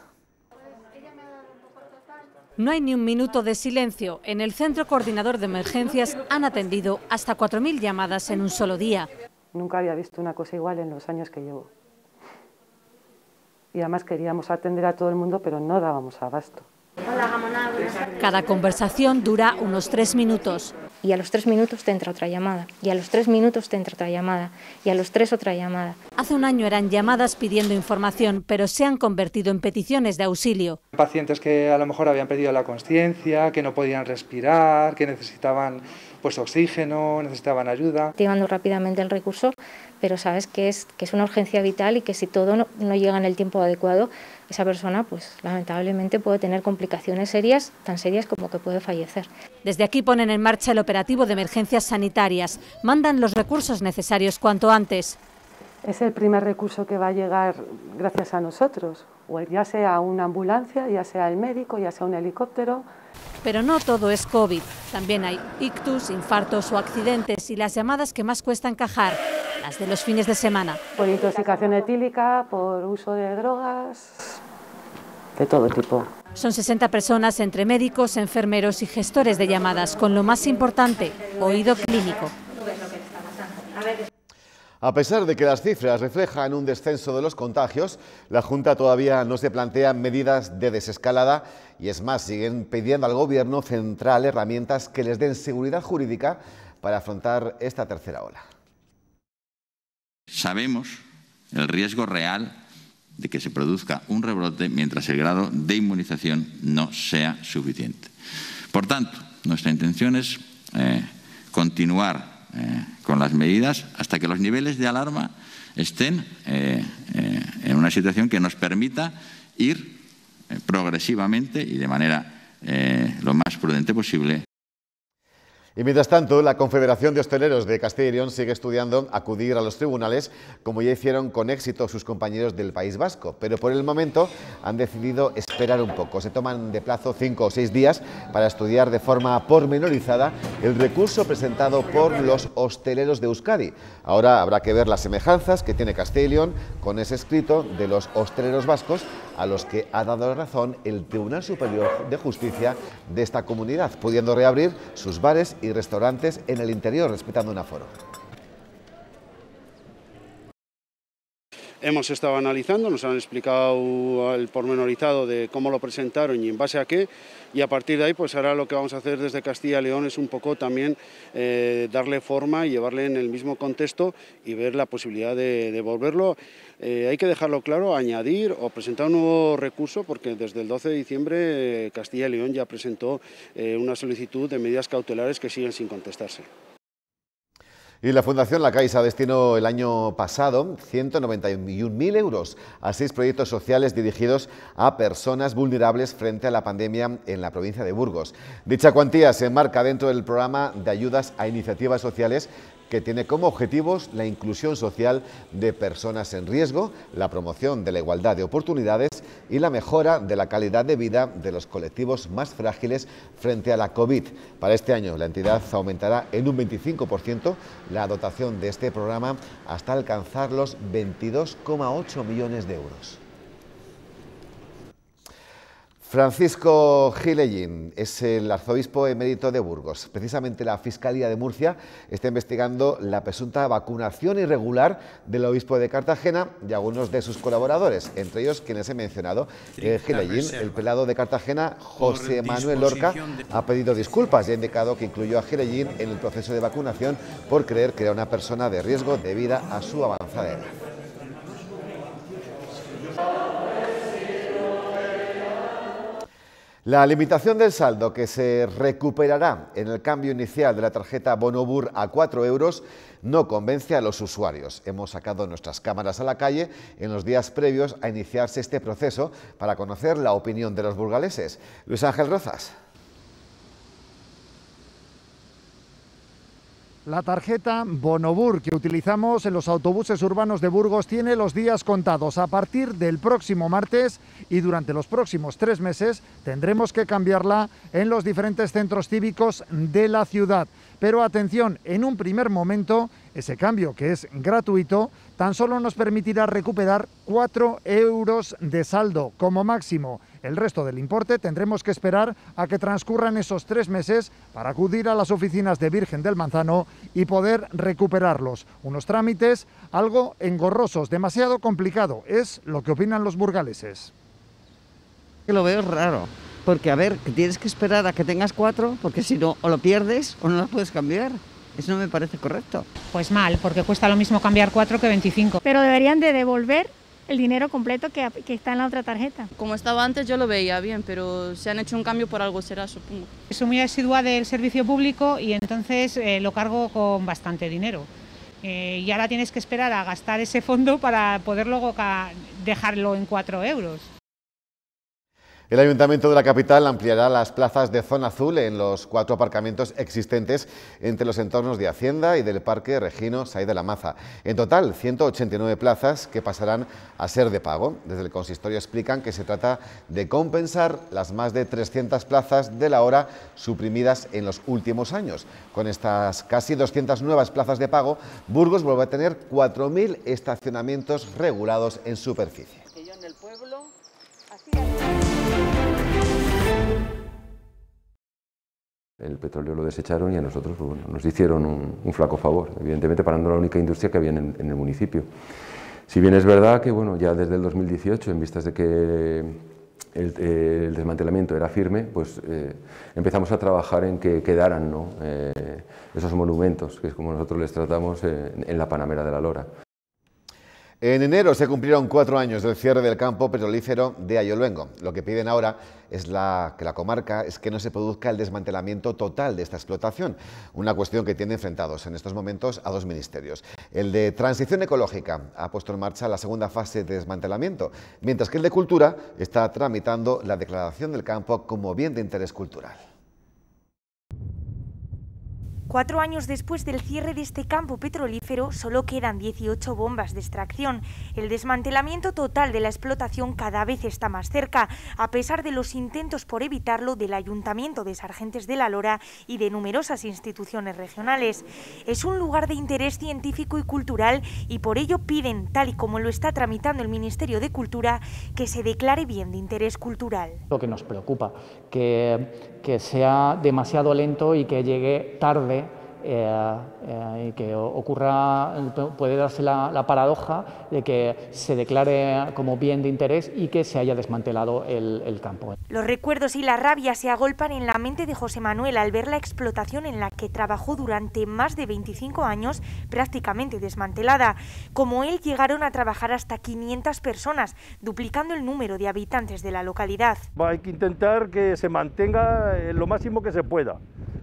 No hay ni un minuto de silencio. En el Centro Coordinador de Emergencias han atendido hasta 4.000 llamadas en un solo día. Nunca había visto una cosa igual en los años que llevo. Y además queríamos atender a todo el mundo, pero no dábamos abasto. Cada conversación dura unos 3 minutos. Y a los 3 minutos te entra otra llamada, y a los 3 minutos te entra otra llamada, y a los 3 otra llamada. Hace un año eran llamadas pidiendo información, pero se han convertido en peticiones de auxilio. Pacientes que a lo mejor habían perdido la consciencia, que no podían respirar, que necesitaban pues oxígeno, necesitaban ayuda. Activando rápidamente el recurso, pero sabes que es una urgencia vital y que si todo no llega en el tiempo adecuado, esa persona pues lamentablemente puede tener complicaciones serias, tan serias como que puede fallecer. Desde aquí ponen en marcha el operativo de emergencias sanitarias. Mandan los recursos necesarios cuanto antes. Es el primer recurso que va a llegar gracias a nosotros, o ya sea una ambulancia, ya sea el médico, ya sea un helicóptero. Pero no todo es COVID. También hay ictus, infartos o accidentes y las llamadas que más cuesta encajar, las de los fines de semana. Por intoxicación etílica, por uso de drogas, de todo tipo. Son 60 personas entre médicos, enfermeros y gestores de llamadas, con lo más importante, oído clínico. A pesar de que las cifras reflejan un descenso de los contagios, la Junta todavía no se plantea medidas de desescalada y es más, siguen pidiendo al Gobierno central herramientas que les den seguridad jurídica para afrontar esta tercera ola. Sabemos el riesgo real de que se produzca un rebrote mientras el grado de inmunización no sea suficiente. Por tanto, nuestra intención es continuar con las medidas hasta que los niveles de alarma estén en una situación que nos permita ir progresivamente y de manera lo más prudente posible. Y mientras tanto, la Confederación de Hosteleros de Castilla y León sigue estudiando acudir a los tribunales, como ya hicieron con éxito sus compañeros del País Vasco. Pero por el momento han decidido esperar un poco. Se toman de plazo 5 o 6 días para estudiar de forma pormenorizada el recurso presentado por los hosteleros de Euskadi. Ahora habrá que ver las semejanzas que tiene Castilla y León con ese escrito de los hosteleros vascos a los que ha dado razón el Tribunal Superior de Justicia de esta comunidad, pudiendo reabrir sus bares y restaurantes en el interior, respetando un aforo. Hemos estado analizando, nos han explicado el pormenorizado de cómo lo presentaron y en base a qué, y a partir de ahí pues ahora lo que vamos a hacer desde Castilla y León es un poco también darle forma y llevarle en el mismo contexto y ver la posibilidad de devolverlo. Hay que dejarlo claro, añadir o presentar un nuevo recurso, porque desde el 12 de diciembre Castilla y León ya presentó una solicitud de medidas cautelares que siguen sin contestarse. Y la Fundación La Caixa destinó el año pasado 191.000 euros a 6 proyectos sociales dirigidos a personas vulnerables frente a la pandemia en la provincia de Burgos. Dicha cuantía se enmarca dentro del programa de ayudas a iniciativas sociales que tiene como objetivos la inclusión social de personas en riesgo, la promoción de la igualdad de oportunidades y la mejora de la calidad de vida de los colectivos más frágiles frente a la COVID. Para este año la entidad aumentará en un 25% la dotación de este programa hasta alcanzar los 22,8 millones de euros. Francisco Gilellín es el arzobispo emérito de Burgos. Precisamente la Fiscalía de Murcia está investigando la presunta vacunación irregular del obispo de Cartagena y algunos de sus colaboradores, entre ellos quienes he mencionado. Gilellín, el prelado de Cartagena, José Manuel Lorca, ha pedido disculpas y ha indicado que incluyó a Gilellín en el proceso de vacunación por creer que era una persona de riesgo debido a su avanzada edad. La limitación del saldo que se recuperará en el cambio inicial de la tarjeta Bonobur a 4 euros no convence a los usuarios. Hemos sacado nuestras cámaras a la calle en los días previos a iniciarse este proceso para conocer la opinión de los burgaleses. Luis Ángel Rozas. La tarjeta Bonobur que utilizamos en los autobuses urbanos de Burgos tiene los días contados. A partir del próximo martes y durante los próximos 3 meses tendremos que cambiarla en los diferentes centros cívicos de la ciudad. Pero atención, en un primer momento ese cambio, que es gratuito, tan solo nos permitirá recuperar 4 euros de saldo como máximo. El resto del importe tendremos que esperar a que transcurran esos 3 meses para acudir a las oficinas de Virgen del Manzano y poder recuperarlos. Unos trámites algo engorrosos, demasiado complicado, es lo que opinan los burgaleses. Lo veo raro, porque a ver, que tienes que esperar a que tengas 4, porque si no, o lo pierdes o no lo puedes cambiar. Eso no me parece correcto. Pues mal, porque cuesta lo mismo cambiar 4 que 25. Pero deberían de devolver el dinero completo que está en la otra tarjeta. Como estaba antes yo lo veía bien, pero si han hecho un cambio por algo será, supongo. Es muy asidua del servicio público y entonces lo cargo con bastante dinero. Y ahora tienes que esperar a gastar ese fondo para poder luego dejarlo en 4 euros. El Ayuntamiento de la capital ampliará las plazas de zona azul en los 4 aparcamientos existentes entre los entornos de Hacienda y del Parque Regino Saiz de la Maza. En total, 189 plazas que pasarán a ser de pago. Desde el consistorio explican que se trata de compensar las más de 300 plazas de la hora suprimidas en los últimos años. Con estas casi 200 nuevas plazas de pago, Burgos vuelve a tener 4.000 estacionamientos regulados en superficie. El petróleo lo desecharon y a nosotros pues, bueno, nos hicieron un flaco favor, evidentemente parando la única industria que había en el municipio. Si bien es verdad que bueno, ya desde el 2018, en vistas de que el desmantelamiento era firme, pues empezamos a trabajar en que quedaran, ¿no? Esos monumentos, que es como nosotros les tratamos en la Panamera de la Lora. En enero se cumplieron 4 años del cierre del campo petrolífero de Ayoluengo. Lo que piden ahora es que la comarca es que no se produzca el desmantelamiento total de esta explotación, una cuestión que tiene enfrentados en estos momentos a 2 ministerios. El de Transición Ecológica ha puesto en marcha la segunda fase de desmantelamiento, mientras que el de Cultura está tramitando la declaración del campo como bien de interés cultural. 4 años después del cierre de este campo petrolífero, solo quedan 18 bombas de extracción. El desmantelamiento total de la explotación cada vez está más cerca, a pesar de los intentos por evitarlo del Ayuntamiento de Sargentes de la Lora y de numerosas instituciones regionales. Es un lugar de interés científico y cultural y por ello piden, tal y como lo está tramitando el Ministerio de Cultura, que se declare bien de interés cultural. Lo que nos preocupa, que sea demasiado lento y que llegue tarde. Y que puede darse la paradoja de que se declare como bien de interés y que se haya desmantelado el campo. Los recuerdos y la rabia se agolpan en la mente de José Manuel al ver la explotación en la que trabajó durante más de 25 años prácticamente desmantelada. Como él, llegaron a trabajar hasta 500 personas, duplicando el número de habitantes de la localidad. Hay que intentar que se mantenga lo máximo que se pueda.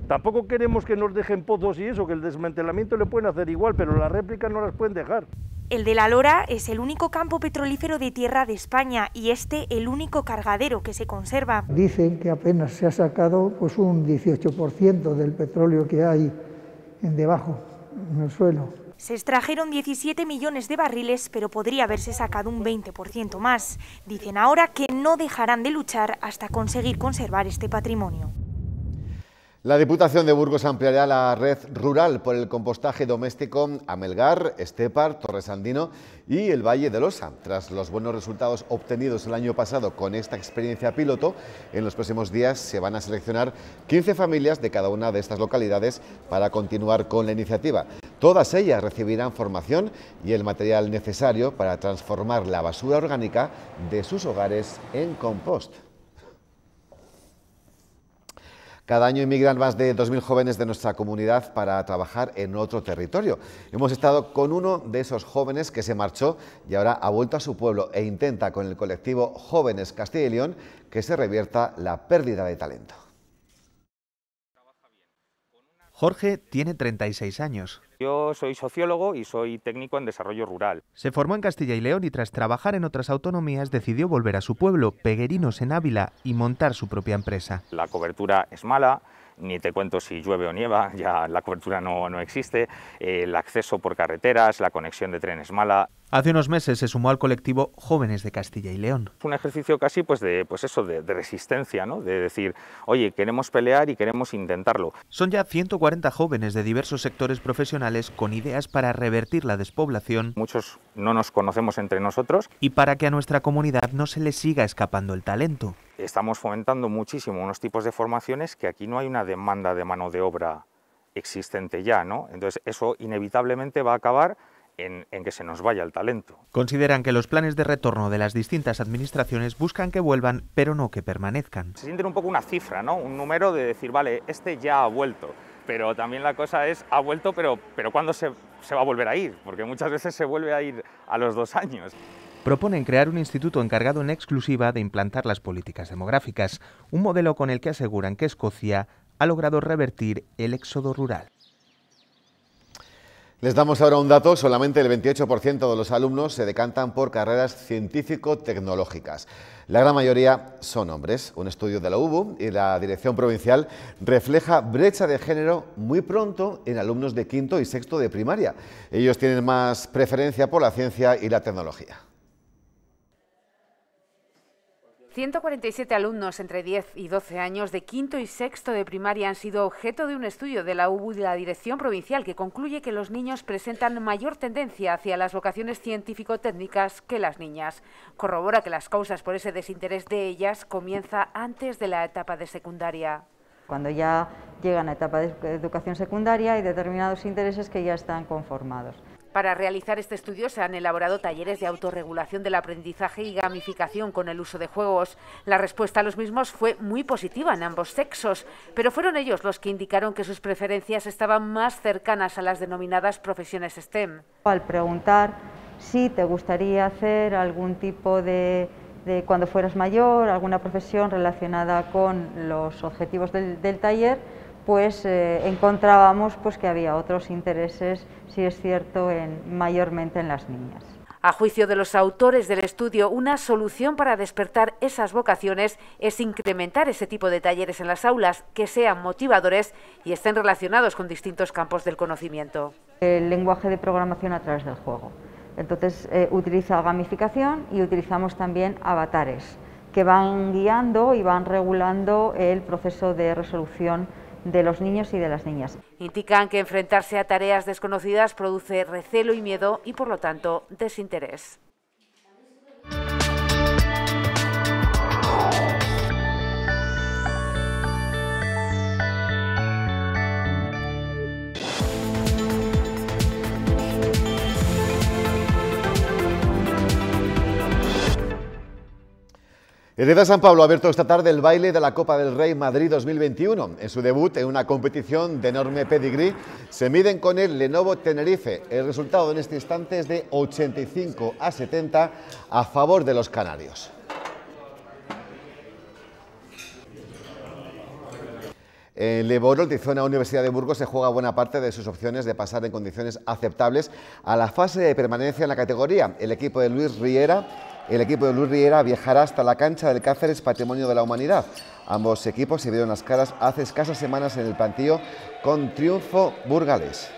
Tampoco queremos que nos dejen pozos y eso, que el desmantelamiento le pueden hacer igual, pero las réplicas no las pueden dejar. El de La Lora es el único campo petrolífero de tierra de España y el único cargadero que se conserva. Dicen que apenas se ha sacado pues un 18% del petróleo que hay debajo, en el suelo. Se extrajeron 17 millones de barriles, pero podría haberse sacado un 20% más. Dicen ahora que no dejarán de luchar hasta conseguir conservar este patrimonio. La Diputación de Burgos ampliará la red rural por el compostaje doméstico a Melgar, Estepar, Torresandino y el Valle del Osa. Tras los buenos resultados obtenidos el año pasado con esta experiencia piloto, en los próximos días se van a seleccionar 15 familias de cada una de estas localidades para continuar con la iniciativa. Todas ellas recibirán formación y el material necesario para transformar la basura orgánica de sus hogares en compost. Cada año inmigran más de 2.000 jóvenes de nuestra comunidad para trabajar en otro territorio. Hemos estado con uno de esos jóvenes que se marchó y ahora ha vuelto a su pueblo e intenta con el colectivo Jóvenes Castilla y León que se revierta la pérdida de talento. Jorge tiene 36 años. Yo soy sociólogo y soy técnico en desarrollo rural. Se formó en Castilla y León y tras trabajar en otras autonomías decidió volver a su pueblo, Peguerinos en Ávila, y montar su propia empresa. La cobertura es mala, ni te cuento si llueve o nieva, ya la cobertura no existe, el acceso por carreteras, la conexión de tren es mala. Hace unos meses se sumó al colectivo Jóvenes de Castilla y León. Es un ejercicio casi de resistencia, ¿no? De decir, oye, queremos pelear y queremos intentarlo. Son ya 140 jóvenes de diversos sectores profesionales con ideas para revertir la despoblación. Muchos no nos conocemos entre nosotros. Y para que a nuestra comunidad no se le siga escapando el talento. Estamos fomentando muchísimo unos tipos de formaciones que aquí no hay una demanda de mano de obra existente ya, ¿no? Entonces eso inevitablemente va a acabar en que se nos vaya el talento. Consideran que los planes de retorno de las distintas administraciones buscan que vuelvan, pero no que permanezcan. Se sienten un poco una cifra, ¿no? Un número de decir, vale, este ya ha vuelto, pero también la cosa es, ha vuelto, pero ¿cuándo se va a volver a ir? Porque muchas veces se vuelve a ir a los 2 años. Proponen crear un instituto encargado en exclusiva de implantar las políticas demográficas, un modelo con el que aseguran que Escocia ha logrado revertir el éxodo rural. Les damos ahora un dato, solamente el 28% de los alumnos se decantan por carreras científico-tecnológicas. La gran mayoría son hombres. Un estudio de la UBU y la Dirección Provincial refleja brecha de género muy pronto en alumnos de quinto y sexto de primaria. Ellos tienen más preferencia por la ciencia y la tecnología. 147 alumnos entre 10 y 12 años de quinto y sexto de primaria han sido objeto de un estudio de la UBU y de la Dirección Provincial que concluye que los niños presentan mayor tendencia hacia las vocaciones científico-técnicas que las niñas. Corrobora que las causas por ese desinterés de ellas comienza antes de la etapa de secundaria. Cuando ya llegan a la etapa de educación secundaria hay determinados intereses que ya están conformados. Para realizar este estudio se han elaborado talleres de autorregulación del aprendizaje y gamificación con el uso de juegos. La respuesta a los mismos fue muy positiva en ambos sexos, pero fueron ellos los que indicaron que sus preferencias estaban más cercanas a las denominadas profesiones STEM. Al preguntar si te gustaría hacer algún tipo de cuando fueras mayor, alguna profesión relacionada con los objetivos del taller, pues encontrábamos que había otros intereses, sí es cierto, mayormente en las niñas. A juicio de los autores del estudio, una solución para despertar esas vocaciones es incrementar ese tipo de talleres en las aulas, que sean motivadores y estén relacionados con distintos campos del conocimiento. El lenguaje de programación a través del juego. Entonces utiliza gamificación y utilizamos también avatares, que van guiando y van regulando el proceso de resolución de los niños y de las niñas. Indican que enfrentarse a tareas desconocidas produce recelo y miedo y, por lo tanto, desinterés. El Hereda San Pablo ha abierto esta tarde el baile de la Copa del Rey Madrid 2021. En su debut en una competición de enorme pedigrí, se miden con el Lenovo Tenerife. El resultado en este instante es de 85-70 a favor de los canarios. En Le Borol, de zona Universidad de Burgos, se juega buena parte de sus opciones de pasar en condiciones aceptables a la fase de permanencia en la categoría. El equipo de Luis Riera viajará hasta la cancha del Cáceres Patrimonio de la Humanidad. Ambos equipos se vieron las caras hace escasas semanas en el Plantío con triunfo burgalés.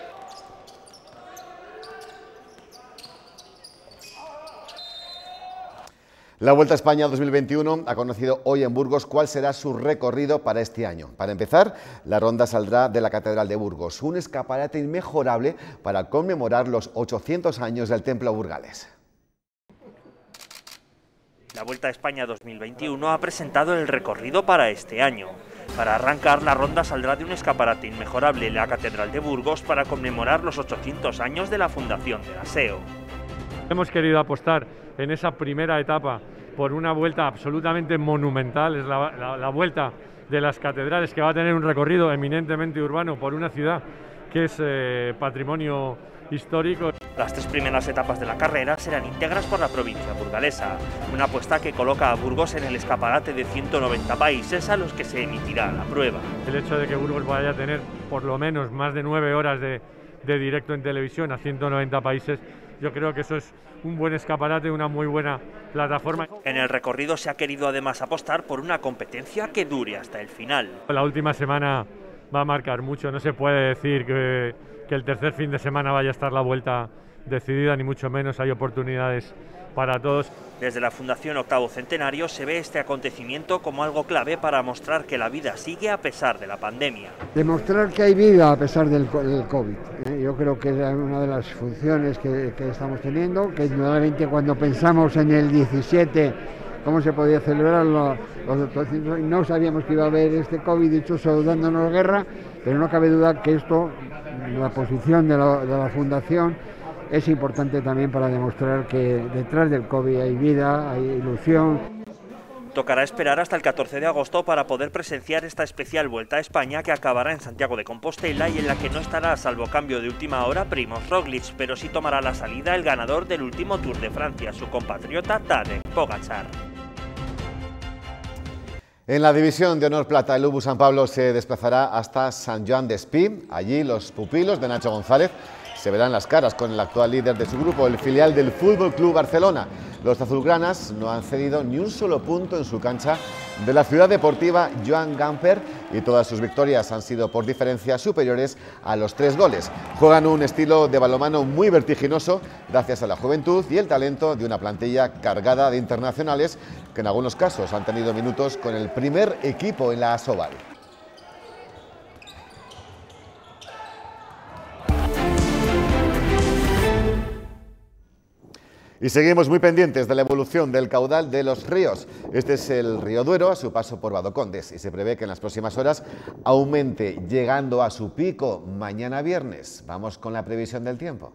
La Vuelta a España 2021 ha conocido hoy en Burgos cuál será su recorrido para este año. Para empezar, la ronda saldrá de la Catedral de Burgos, un escaparate inmejorable para conmemorar los 800 años del Templo burgalés. La Vuelta a España 2021 ha presentado el recorrido para este año. Para arrancar, la ronda saldrá de un escaparate inmejorable en la Catedral de Burgos para conmemorar los 800 años de la fundación de la SEO. Hemos querido apostar en esa primera etapa por una vuelta absolutamente monumental, es la vuelta de las catedrales, que va a tener un recorrido eminentemente urbano por una ciudad que es patrimonio histórico. Las 3 primeras etapas de la carrera serán íntegras por la provincia burgalesa, una apuesta que coloca a Burgos en el escaparate de 190 países a los que se emitirá la prueba. El hecho de que Burgos vaya a tener por lo menos más de 9 horas de directo en televisión a 190 países, yo creo que eso es un buen escaparate, una muy buena plataforma. En el recorrido se ha querido además apostar por una competencia que dure hasta el final. La última semana va a marcar mucho, no se puede decir que el tercer fin de semana vaya a estar la vuelta decidida, ni mucho menos, hay oportunidades para todos. Desde la Fundación Octavo Centenario se ve este acontecimiento como algo clave para mostrar que la vida sigue a pesar de la pandemia. Demostrar que hay vida a pesar del COVID. Yo creo que es una de las funciones que estamos teniendo, que nuevamente cuando pensamos en el 17, cómo se podía celebrar los 800, no sabíamos que iba a haber este COVID dichoso dándonos guerra, pero no cabe duda que esto, la posición de la Fundación, es importante también para demostrar que detrás del COVID hay vida, hay ilusión. Tocará esperar hasta el 14 de agosto para poder presenciar esta especial Vuelta a España que acabará en Santiago de Compostela y en la que no estará, salvo cambio de última hora, Primož Roglič, pero sí tomará la salida el ganador del último Tour de Francia, su compatriota Tadej Pogačar. En la división de honor plata, el Ubu San Pablo se desplazará hasta Sant Joan d'Espí. Allí los pupilos de Nacho González se verán las caras con el actual líder de su grupo, el filial del Fútbol Club Barcelona. Los azulgranas no han cedido ni un solo punto en su cancha de la ciudad deportiva Joan Gamper y todas sus victorias han sido por diferencias superiores a los 3 goles. Juegan un estilo de balonmano muy vertiginoso gracias a la juventud y el talento de una plantilla cargada de internacionales que en algunos casos han tenido minutos con el primer equipo en la Asobal. Y seguimos muy pendientes de la evolución del caudal de los ríos. Este es el río Duero a su paso por Badocondes y se prevé que en las próximas horas aumente, llegando a su pico mañana viernes. Vamos con la previsión del tiempo.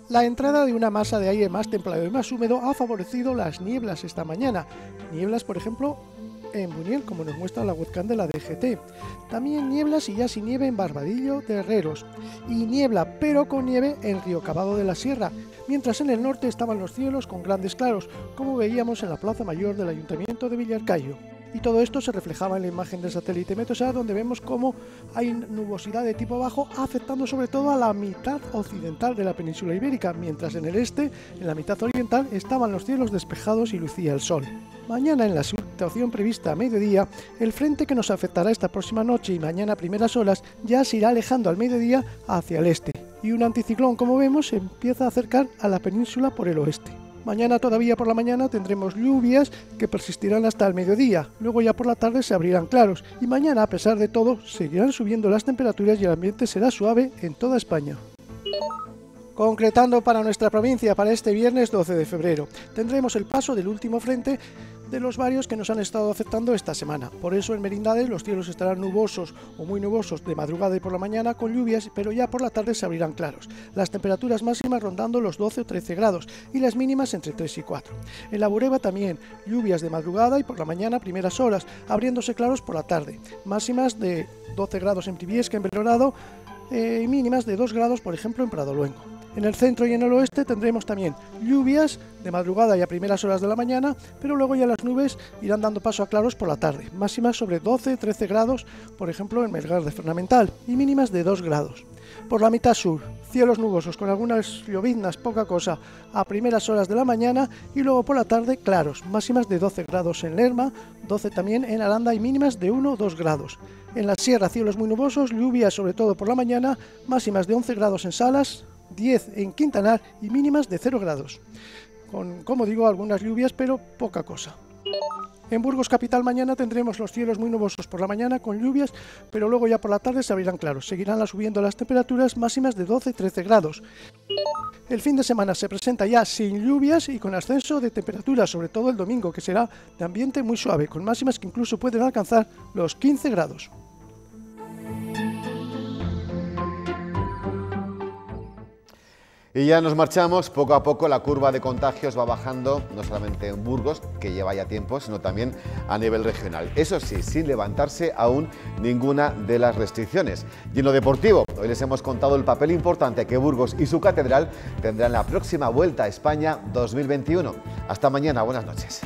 La entrada de una masa de aire más templado y más húmedo ha favorecido las nieblas esta mañana. Nieblas, por ejemplo, en Buñol, como nos muestra la webcam de la DGT. También nieblas y ya sin nieve en Barbadillo de Herreros. Y niebla, pero con nieve en Río Cavado de la Sierra. Mientras en el norte estaban los cielos con grandes claros, como veíamos en la Plaza Mayor del Ayuntamiento de Villarcayo. Y todo esto se reflejaba en la imagen del satélite Meteosat, donde vemos cómo hay nubosidad de tipo bajo afectando sobre todo a la mitad occidental de la península ibérica, mientras en el este, en la mitad oriental, estaban los cielos despejados y lucía el sol. Mañana, en la situación prevista a mediodía, el frente que nos afectará esta próxima noche y mañana a primeras horas ya se irá alejando al mediodía hacia el este, y un anticiclón, como vemos, se empieza a acercar a la península por el oeste. Mañana todavía por la mañana tendremos lluvias que persistirán hasta el mediodía, luego ya por la tarde se abrirán claros y mañana, a pesar de todo, seguirán subiendo las temperaturas y el ambiente será suave en toda España. Concretando para nuestra provincia, para este viernes 12 de febrero, tendremos el paso del último frente de los varios que nos han estado afectando esta semana. Por eso en Merindades los cielos estarán nubosos o muy nubosos de madrugada y por la mañana con lluvias, pero ya por la tarde se abrirán claros. Las temperaturas máximas rondando los 12 o 13 grados y las mínimas entre 3 y 4. En la Bureba también lluvias de madrugada y por la mañana primeras horas, abriéndose claros por la tarde. Máximas de 12 grados en Briviesca, en Belorado, y mínimas de 2 grados, por ejemplo, en Pradoluengo. En el centro y en el oeste tendremos también lluvias de madrugada y a primeras horas de la mañana, pero luego ya las nubes irán dando paso a claros por la tarde. Máximas sobre 12-13 grados, por ejemplo, en Melgar de Fernamental, y mínimas de 2 grados. Por la mitad sur, cielos nubosos con algunas lloviznas, poca cosa, a primeras horas de la mañana y luego por la tarde claros, máximas de 12 grados en Lerma, 12 también en Aranda y mínimas de 1 o 2 grados. En la sierra, cielos muy nubosos, lluvias sobre todo por la mañana, máximas de 11 grados en Salas, 10 en Quintanar y mínimas de 0 grados. Con, como digo, algunas lluvias, pero poca cosa. En Burgos capital mañana tendremos los cielos muy nubosos por la mañana con lluvias, pero luego ya por la tarde se abrirán claros. Seguirán subiendo las temperaturas máximas de 12-13 grados. El fin de semana se presenta ya sin lluvias y con ascenso de temperaturas, sobre todo el domingo, que será de ambiente muy suave, con máximas que incluso pueden alcanzar los 15 grados. Y ya nos marchamos, poco a poco la curva de contagios va bajando, no solamente en Burgos, que lleva ya tiempo, sino también a nivel regional. Eso sí, sin levantarse aún ninguna de las restricciones. Y en lo deportivo, hoy les hemos contado el papel importante que Burgos y su catedral tendrán en la próxima Vuelta a España 2021. Hasta mañana, buenas noches.